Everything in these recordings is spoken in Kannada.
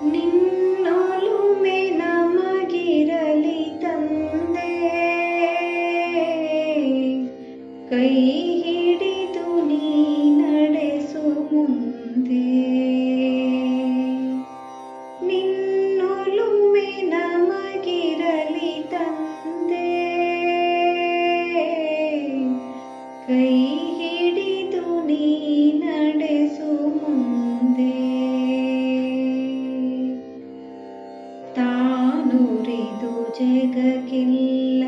ನಿನ್ನೊಲುಮೆ ನಮಗಿರಲಿ ತಂದೆ, ಕೈ ಹಿಡಿದು ನೀ ನಡೆಸು ಮುಂದೆ. ನಿನ್ನೊಲುಮೆ ನಮಗಿರಲಿ ತಂದೆ, ಕೈ ಹಿಡಿದು ನೀ ನಡೆಸು ಮುಂದೆ. ತಾನುರಿದು ಜಗಕ್ಕೆಲ್ಲ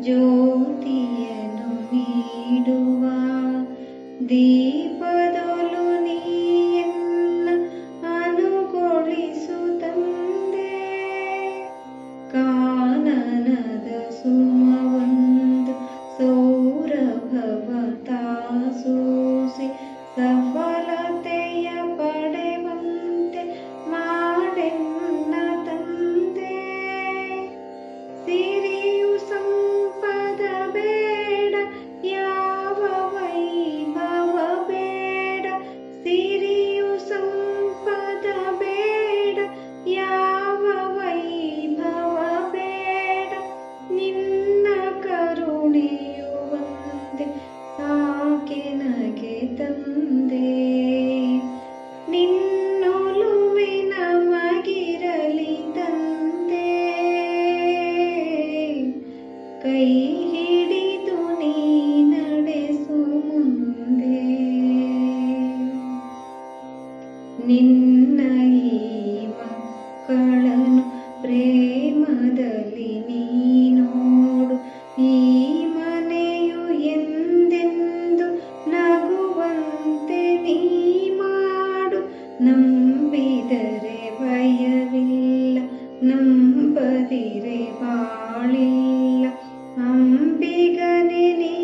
ಜ್ಯೋತಿಯನ್ನು ನೀಡುವ ದೀಪದೊಲು ನೀಯನ್ನ ಅನುಗೊಳಿಸು ತಂದೆ. ಕಾನನದ ಸುಮವೊಂದು ಸೌರಭವ ತಾಸೂಸಿ ಸಫಲತೆಯ ಪಡೆವಂತೆ ಮಾಡೆನ್ನ ತಂದೆ. ಸಿರಿಯು ಸಂಪದ ಬೇಡ, ಯಾವ ವೈಭವ ಬೇಡ. ಸಿರಿಯು ಸಂಪದ ಬೇಡ, ಯಾವ ವೈಭವ ಬೇಡ. ನಿನ್ನ ಕರುಣೆಯು ಒಂದೇ ಸಾಕೆ ನಗೆ ತಂದೆ. ನಿನ್ನೊಲುಮೆ ನಮಗಿರಲಿ ತಂದೆ, ಕೈ ಹಿಡಿದು ನೀ ನಡೆಸು ಮುಂದೆ. ನಿನ್ನ ಈ ಮಕ್ಕಳನ್ನು ಪ್ರೇಮದಲ್ಲಿ ನೀ ನೋಡು. ಈ ಮನೆಯು ಎಂದೆಂದು ನಗುವಂತೆ ನೀ ಮಾಡು. ನಂಬಿದರೆ ಭಯವಿಲ್ಲ, ನಂಬದಿರೆ ಬಾಳಿಲ್ಲ. ಅಂಬಿಗನೆ ನೀ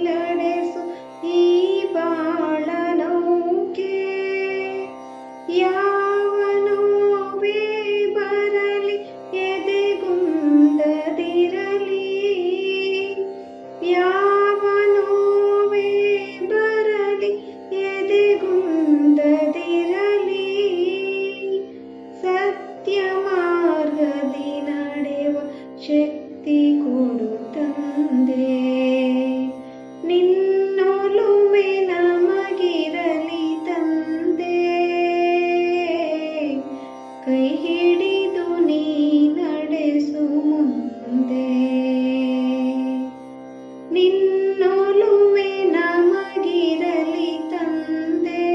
ನಡೆಸು ಈ ಬಾಳ ನೌಕೆ. ಯಾವ ನೋವೇ ಬರಲಿ ಎದೆಗುಂದದಿರಲಿ, ಯಾವ ನೋವೇ ಬರಲಿ ಎದೆಗುಂದದಿರಲಿ. ಸತ್ಯ ಮಾರ್ಗದಿ ನಡೆವ ಶಕ್ತಿ ಕೊಡು ತಂದೆ. ನಿನ್ನೊಲುಮೆ ನಮಗಿರಲಿ ತಂದೆ, ಕೈ ಹಿಡಿದು ನೀ ನಡೆಸು ಮುಂದೆ. ನಿನ್ನೊಲುಮೆ ನಮಗಿರಲಿ ತಂದೆ,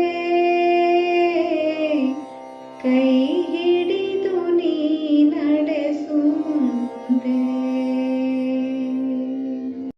ಕೈ ಹಿಡಿದು ನೀ ನಡೆಸು